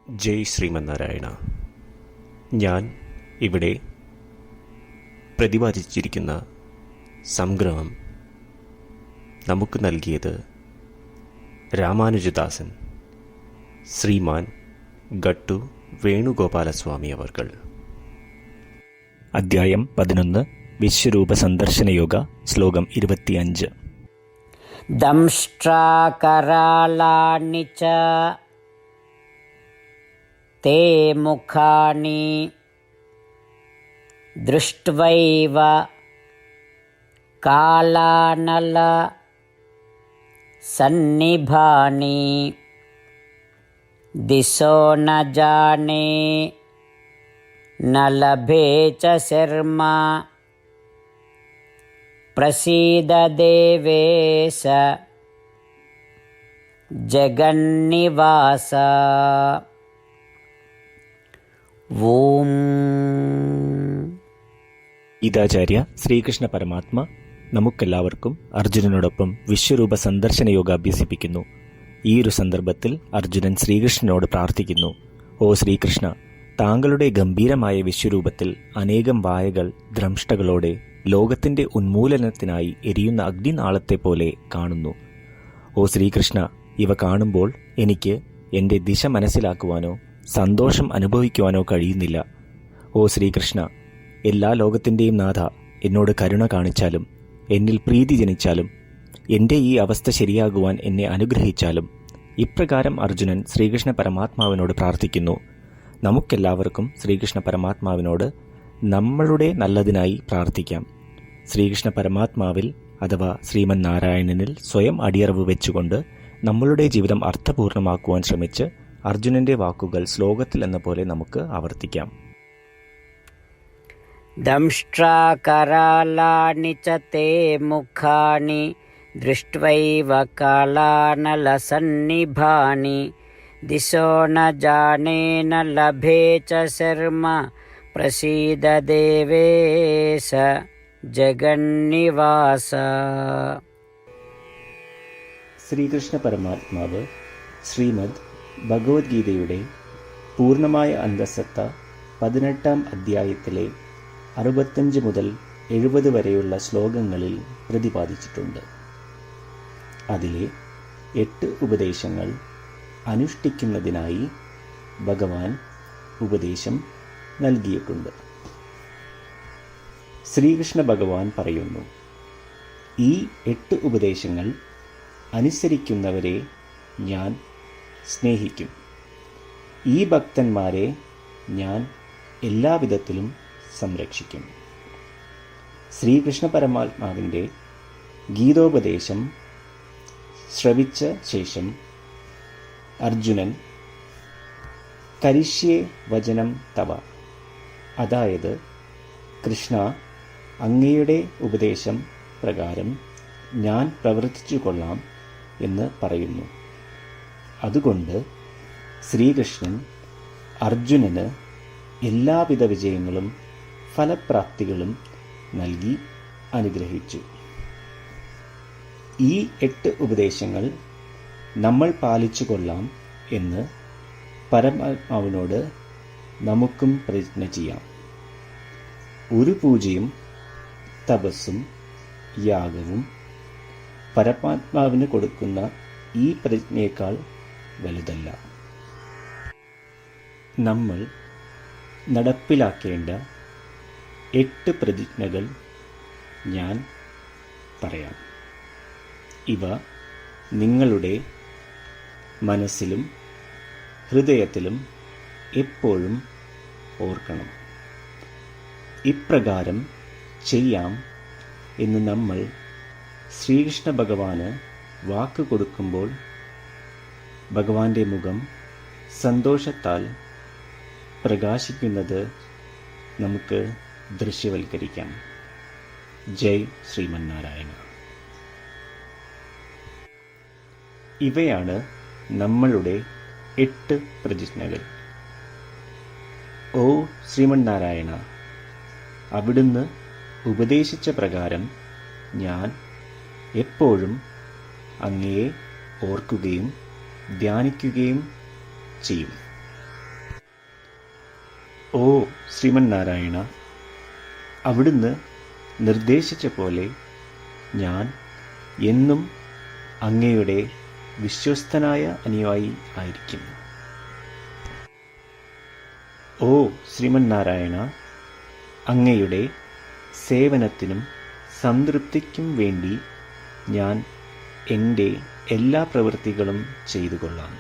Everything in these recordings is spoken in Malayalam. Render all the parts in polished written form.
ജയ് ശ്രീമന്നാരായണ. ഞാൻ ഇവിടെ പ്രതിപാദിച്ചിരിക്കുന്ന സംഗ്രഹം നമുക്ക് നൽകിയത് രാമാനുജദാസൻ ശ്രീമാൻ ഗട്ടു വേണുഗോപാലസ്വാമി അവർകൾ. അധ്യായം 11 വിശ്വരൂപ സന്ദർശനയോഗ. ശ്ലോകം 25. ദംഷ്ട്രാകരാളാണി ച തേ മുഖാനി ദൃഷ്ട്വൈവ കാലാനല സന്നിഭാനി ദിശോ ന ജാനേ ന ലഭേ ച ശർമ്മ പ്രസീദ ദേവേശ ജഗന്നിവാസ. ഓം. ഗീതാചാര്യ ശ്രീകൃഷ്ണ പരമാത്മ നമുക്കെല്ലാവർക്കും അർജുനനോടൊപ്പം വിശ്വരൂപ സന്ദർശന യോഗ അഭ്യസിപ്പിക്കുന്നു. ഈ ഒരു സന്ദർഭത്തിൽ അർജുനൻ ശ്രീകൃഷ്ണനോട് പ്രാർത്ഥിക്കുന്നു: ഓ ശ്രീകൃഷ്ണ, താങ്കളുടെ ഗംഭീരമായ വിശ്വരൂപത്തിൽ അനേകം വായകൾ ദ്രംഷ്ടകളോടെ ലോകത്തിന്റെ ഉന്മൂലനത്തിനായി എരിയുന്ന അഗ്നിനാളത്തെ പോലെ കാണുന്നു. ഓ ശ്രീകൃഷ്ണ, ഇവ കാണുമ്പോൾ എനിക്ക് എൻ്റെ ദിശ മനസ്സിലാക്കുവാനോ സന്തോഷം അനുഭവിക്കുവാനോ കഴിയുന്നില്ല. ഓ ശ്രീകൃഷ്ണ, എല്ലാ ലോകത്തിൻ്റെയും നാഥ, എന്നോട് കരുണ കാണിച്ചാലും എന്നിൽ പ്രീതി ജനിച്ചാലും എൻ്റെ ഈ അവസ്ഥ ശരിയാകുവാൻ എന്നെ അനുഗ്രഹിച്ചാലും. ഇപ്രകാരം അർജുനൻ ശ്രീകൃഷ്ണ പരമാത്മാവിനോട് പ്രാർത്ഥിക്കുന്നു. നമുക്കെല്ലാവർക്കും ശ്രീകൃഷ്ണ പരമാത്മാവിനോട് നമ്മളുടെ നല്ലതിനായി പ്രാർത്ഥിക്കാം. ശ്രീകൃഷ്ണ പരമാത്മാവിൽ അഥവാ ശ്രീമൻ നാരായണനിൽ സ്വയം അടിയറവ് വെച്ചുകൊണ്ട് നമ്മളുടെ ജീവിതം അർത്ഥപൂർണമാക്കുവാൻ ശ്രമിച്ച് അർജുനന്റെ വാക്കുകൾ ശ്ലോകത്തിൽ എന്ന പോലെ നമുക്ക് ആവർത്തിക്കാം. ദംഷ്ട്രാകരാളാണി ച തേ മുഖാനി ദൃഷ്ട്വൈവ കാലാനലസന്നിഭാനി ദിശോ ന ജാനേ ന ലഭേ ച ശർമ്മ പ്രസീദ ദേവേശ ജഗന്നിവാസ. ശ്രീകൃഷ്ണ പരമാത്മാവ് ശ്രീമദ് ഭഗവത്ഗീതയുടെ പൂർണ്ണമായ അന്തസത്ത 18-ാം അധ്യായത്തിലെ 65 മുതൽ 70 വരെയുള്ള ശ്ലോകങ്ങളിൽ പ്രതിപാദിച്ചിട്ടുണ്ട്. അതിലെ 8 ഉപദേശങ്ങൾ അനുഷ്ഠിക്കുന്നതിനായി ഭഗവാൻ ഉപദേശം നൽകിയിട്ടുണ്ട്. ശ്രീകൃഷ്ണ ഭഗവാൻ പറയുന്നു: ഈ 8 ഉപദേശങ്ങൾ അനുസരിക്കുന്നവരെ ഞാൻ സ്നേഹിക്കും. ഈ ഭക്തന്മാരെ ഞാൻ എല്ലാവിധത്തിലും സംരക്ഷിക്കും. ശ്രീകൃഷ്ണ പരമാത്മാവിൻ്റെ ഗീതോപദേശം ശ്രവിച്ച ശേഷം അർജുനൻ കരിഷ്യേ വചനം തവ, അതായത് കൃഷ്ണ, അങ്ങയുടെ ഉപദേശം പ്രകാരം ഞാൻ പ്രവർത്തിച്ചു കൊള്ളാം എന്ന് പറയുന്നു. അതുകൊണ്ട് ശ്രീകൃഷ്ണൻ അർജുനന് എല്ലാവിധ വിജയങ്ങളും ഫലപ്രാപ്തികളും നൽകി അനുഗ്രഹിച്ചു. ഈ 8 ഉപദേശങ്ങൾ നമ്മൾ പാലിച്ചു കൊള്ളാം എന്ന് പരമാത്മാവിനോട് നമുക്കും പ്രതിജ്ഞ ചെയ്യാം. ഒരു പൂജയും തപസ്സും യാഗവും പരമാത്മാവിന് കൊടുക്കുന്ന ഈ പ്രതിജ്ഞയേക്കാൾ വലുതല്ല. നമ്മൾ നടപ്പിലാക്കേണ്ട 8 പ്രതിജ്ഞകൾ ഞാൻ പറയാം. ഇവ നിങ്ങളുടെ മനസ്സിലും ഹൃദയത്തിലും എപ്പോഴും ഓർക്കണം. ഇപ്രകാരം ചെയ്യാം എന്ന് നമ്മൾ ശ്രീകൃഷ്ണ ഭഗവാന് വാക്ക് കൊടുക്കുമ്പോൾ ഭഗവാന്റെ മുഖം സന്തോഷത്താൽ പ്രകാശിക്കുന്നത് നമുക്ക് ദൃശ്യവൽക്കരിക്കാം. ജയ് ശ്രീമന്നാരായണ. ഇവയാണ് നമ്മളുടെ 8 പ്രതിജ്ഞകൾ. ഓ ശ്രീമന്നാരായണ, അവിടുന്ന് ഉപദേശിച്ച പ്രകാരം ഞാൻ എപ്പോഴും അങ്ങയെ ഓർക്കുകയും ധ്യാനിക്കുകയും ചെയ്യും. ഓ ശ്രീമന്നാരായണ, അവിടുന്ന് നിർദ്ദേശിച്ച പോലെ ഞാൻ എന്നും അങ്ങയുടെ വിശ്വസ്തനായ അനുയായി ആയിരിക്കും. ഓ ശ്രീമന്നാരായണ, അങ്ങയുടെ സേവനത്തിനും സംതൃപ്തിക്കും വേണ്ടി ഞാൻ എൻ്റെ എല്ലാ പ്രവൃത്തികളും ചെയ്തു കൊള്ളാം.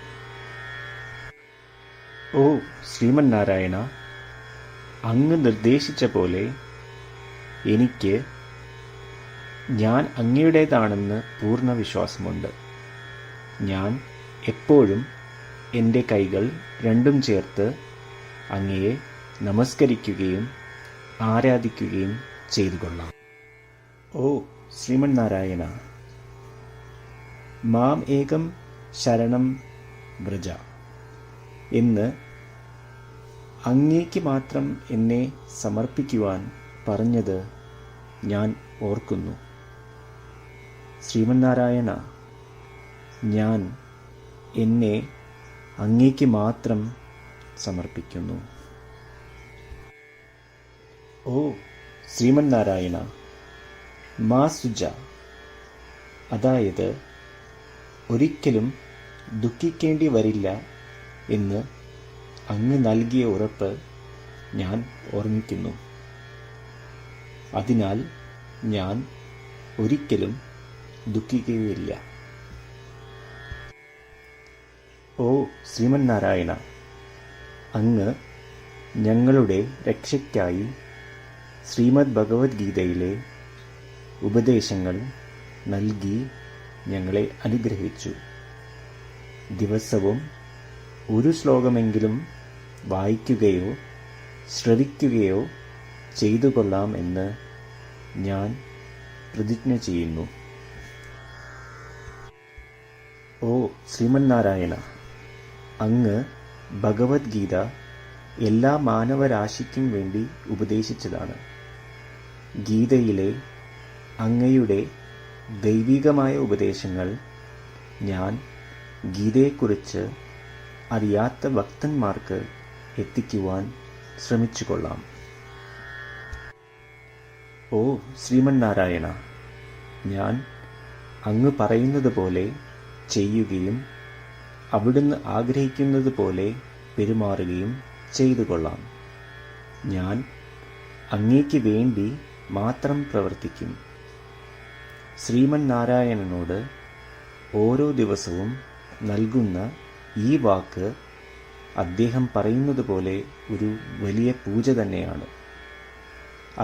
ഓ ശ്രീമന്നാരായണ, അങ്ങ് നിർദ്ദേശിച്ച പോലെ എനിക്ക് ഞാൻ അങ്ങയുടേതാണെന്ന് പൂർണ്ണ വിശ്വാസമുണ്ട്. ഞാൻ എപ്പോഴും എൻ്റെ കൈകൾ രണ്ടും ചേർത്ത് അങ്ങയെ നമസ്കരിക്കുകയും ആരാധിക്കുകയും ചെയ്തു കൊള്ളാം. ഓ ശ്രീമന്നാരായണ, മാം ഏകം ശരണം വ്രജ എന്ന് അങ്ങേക്ക് മാത്രം എന്നെ സമർപ്പിക്കുവാൻ പറഞ്ഞത് ഞാൻ ഓർക്കുന്നു. ശ്രീമന്നാരായണ, ഞാൻ എന്നെ അങ്ങേക്ക് മാത്രം സമർപ്പിക്കുന്നു. ഓ ശ്രീമന്നാരായണ, മാ സുജ, അതായത് ഒരിക്കലും ദുഃഖിക്കേണ്ടി വരില്ല എന്ന് അങ്ങ് നൽകിയ ഉറപ്പ് ഞാൻ ഓർമ്മിക്കുന്നു. അതിനാൽ ഞാൻ ഒരിക്കലും ദുഃഖിക്കുകയില്ല. ഓ ശ്രീമന്നാരായണ, അങ്ങ് ഞങ്ങളുടെ രക്ഷയ്ക്കായി ശ്രീമദ് ഭഗവത്ഗീതയിലെ ഉപദേശങ്ങൾ നൽകി ഞങ്ങളെ അനുഗ്രഹിച്ചു. ദിവസവും ഒരു ശ്ലോകമെങ്കിലും വായിക്കുകയോ ശ്രവിക്കുകയോ ചെയ്തു കൊള്ളാം എന്ന് ഞാൻ പ്രതിജ്ഞ ചെയ്യുന്നു. ഓ ശ്രീമന്നാരായണ, അങ്ങ് ഭഗവത്ഗീത എല്ലാ മാനവരാശിക്കും വേണ്ടി ഉപദേശിച്ചതാണ്. ഗീതയിലെ അങ്ങയുടെ ദൈവികമായ ഉപദേശങ്ങൾ ഞാൻ ഗീതയെക്കുറിച്ച് അറിയാത്ത ഭക്തന്മാർക്ക് എത്തിക്കുവാൻ ശ്രമിച്ചുകൊള്ളാം. ഓ ശ്രീമന്നാരായണ, ഞാൻ അങ്ങ് പറയുന്നത് പോലെ ചെയ്യുകയും അവിടുന്ന് ആഗ്രഹിക്കുന്നത് പോലെ പെരുമാറുകയും ചെയ്തു കൊള്ളാം. ഞാൻ അങ്ങേക്ക് വേണ്ടി മാത്രം പ്രവർത്തിക്കും. ശ്രീമന്നാരായണനോട് ഓരോ ദിവസവും നൽകുന്ന ഈ വാക്ക് അദ്ദേഹം പറയുന്നത് പോലെ ഒരു വലിയ പൂജ തന്നെയാണ്.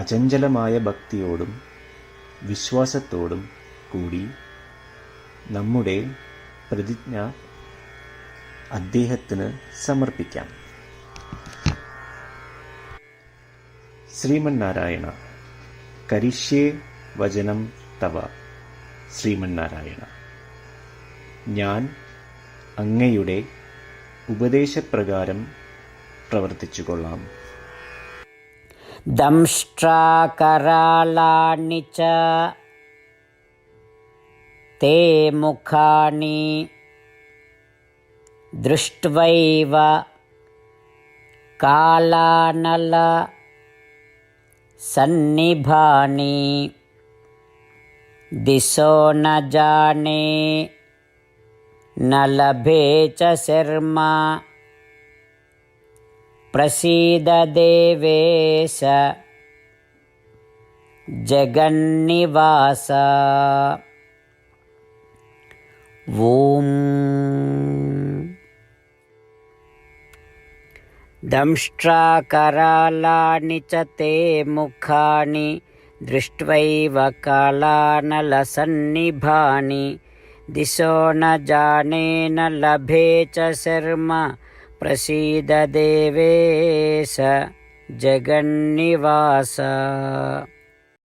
അചഞ്ചലമായ ഭക്തിയോടും വിശ്വാസത്തോടും കൂടി നമ്മുടെ പ്രതിജ്ഞ അദ്ദേഹത്തിന് സമർപ്പിക്കാം. ശ്രീമന്നാരായണ, കരിഷ്യേ വചനം തവ. ശ്രീമന്നാരായണ, ഞാൻ അങ്ങയുടെ ഉപദേശപ്രകാരം പ്രവർത്തിച്ചുകൊള്ളാം. ദംഷ്ട്രാകരാളാണി ച തേ മുഖാനി ദൃഷ്ട്വൈവ കാലാനല സന്നിഭാനി ദിശോ ന ജാനേ ന ലഭേ ച ശർമ്മ പ്രസീദ ദേവേശ ജഗന്നിവാസ. ഓം ദംഷ്ട്രാകരാളാണി ച തേ മുഖാനി ദൃഷ്ട്വൈവ കാലാനലസന്നിഭാനി ദിശോ ന ജാനേ ന ലഭേ ച ശർമ്മ പ്രസീദ ദേവേശ ജഗന്നിവാസ.